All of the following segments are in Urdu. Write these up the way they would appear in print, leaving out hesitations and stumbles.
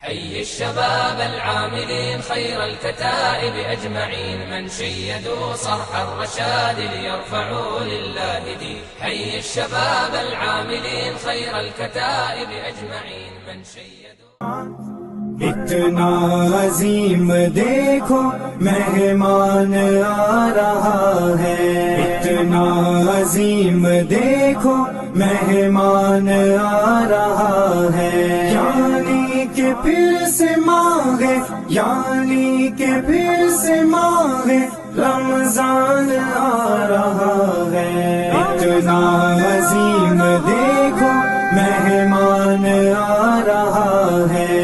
حي الشباب العاملين خير الكتائب أجمعين من شيدوا صرح الرشاد ليرفعوا لله دين. حي الشباب العاملين خير الكتائب أجمعين من شيدوا. اتنا عظیم دیکھو مہمان آ رہا ہے، اتنا عظیم دیکھو مہمان آ رہا ہے، یعنی کہ پھر سے مانگے، یعنی کہ پھر سے مانگے رمضان آ رہا ہے، اتنا عظیم دیکھو مہمان آ رہا ہے،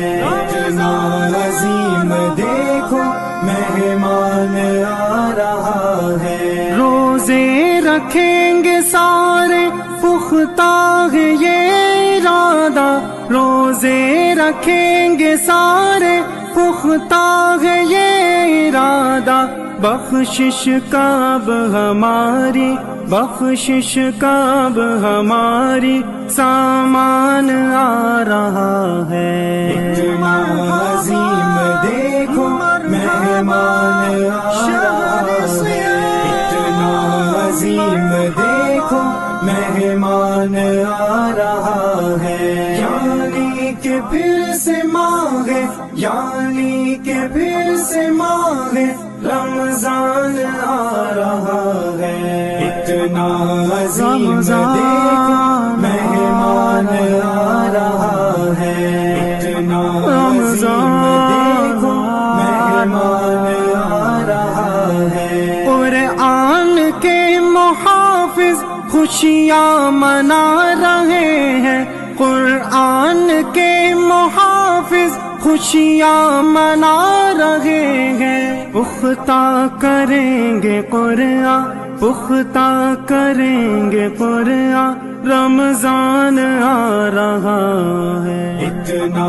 عظیم دیکھو مہمان آ رہا ہے، روزے رکھیں گے سارے پختہ ہے یہ ارادہ، روزے رکھیں گے سارے پختہ ہے یہ ارادہ، بخشش کب ہماری، بخشش کب ہماری سامان آ رہا ہے، اتنا عظیم دیکھو مہمان آ رہا ہے، اتنا عظیم دیکھو مہمان آ رہا ہے، یعنی کہ پھر سے مانگے، یعنی کہ پھر سے مانگے رمضان آ رہا ہے، اتنا عظیم دیکھو مہمان آ رہا ہے، اتنا عظیم دیکھو مہمان آ رہا ہے، قرآن کے محافظ خوشیاں منا رہے ہیں، قرآن کے محافظ خوشیاں منا رہے ہیں، پختہ کریں گے قرآن، پختہ کریں گے قرآن، رمضان آ رہا ہے، اتنا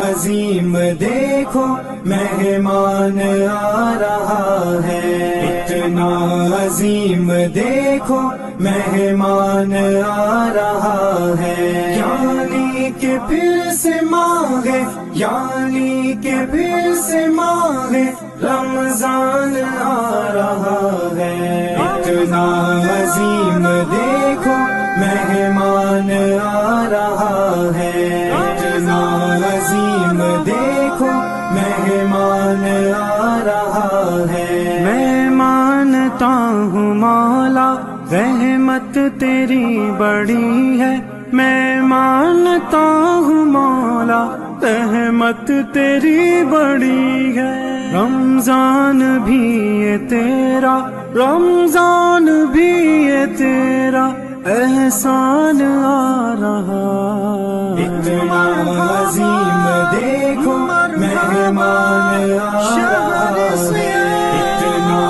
عظیم دیکھو مہمان آ رہا ہے، اتنا عظیم دیکھو مہمان آ رہا ہے، یعنی کہ پھر سے مانگے، یعنی کہ پھر سے مانگے رمضان آ رہا ہے، اتنا عظیم دیکھو مہمان آ رہا ہے، اتنا عظیم دیکھو مہمان آ رہا ہے، میں مانتا ہوں مولا رحمت تیری بڑی ہے، میں مانتا ہوں مولا رحمت تیری بڑی ہے، رمضان بھی یہ تیرا، رمضان بھی یہ تیرا احسان آ رہا، اتنا عظیم دیکھو مہمان آ رہا ہے، اتنا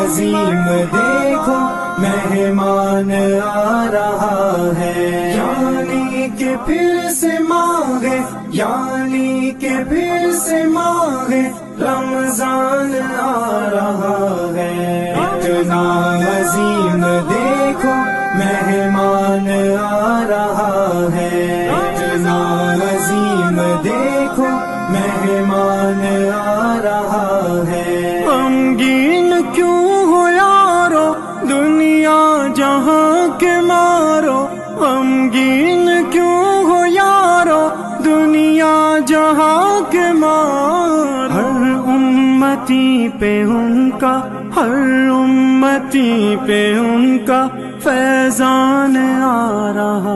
عظیم دیکھو مہمان آ رہا ہے، یعنی کہ پھر سے مانگے، یعنی کہ پھر سے مانگے رمضان آ رہا ہے، اتنا عظیم دیکھو مہمان آ رہا ہے، اتنا عظیم دیکھو مہمان آ رہا ہے، غمگین کیوں ہو یارو دنیا جہاں کے مارو، غمگین کیوں ہو یارو دنیا جہاں کے مارو، ہر امتی پہ ان کا، ہر امتی پہ ان کا فیضان آ رہا،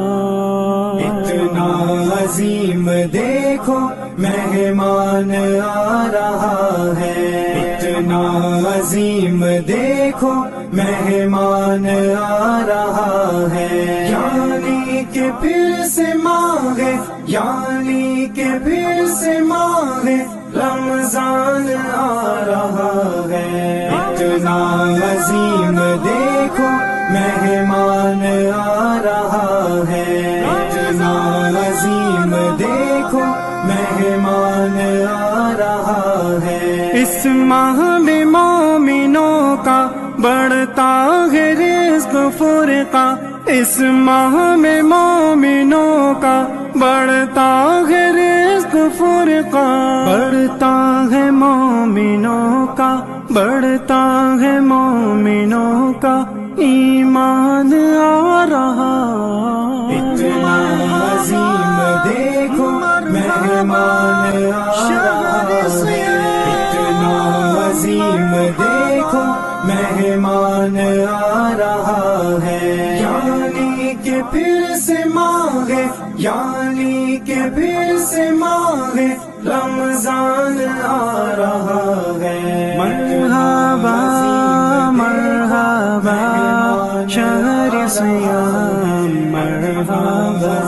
اتنا عظیم دیکھو مہمان آ رہا ہے، اتنا عظیم دیکھو مہمان آ رہا ہے، یعنی کہ پھر سے مانگے، یعنی کہ پھر سے مانگے رمضان آ رہا ہے، اتنا عظیم دیکھو مہمان آ رہا ہے، اتنا عظیم دیکھو مہمان آ رہا ہے، اس ماہ میں مومنوں کا بڑھتا ہے رزق فرقہ، اس ماہ میں مومنوں کا بڑھتا ہے رزق ایک فرقان، بڑھتا ہے مومنوں کا، بڑھتا ہے مومنوں کا ایمان آ رہا۔ اتنا عظیم دیکھو مہمان آ رہا ہے، اتنا عظیم دیکھو مہمان آ رہا ہے، یعنی کہ پھر سے ماہ، یعنی کہ پھر سے ماہ رمضان آ رہا ہے۔ مرحبا مرحبا شہر سیام، مرحبا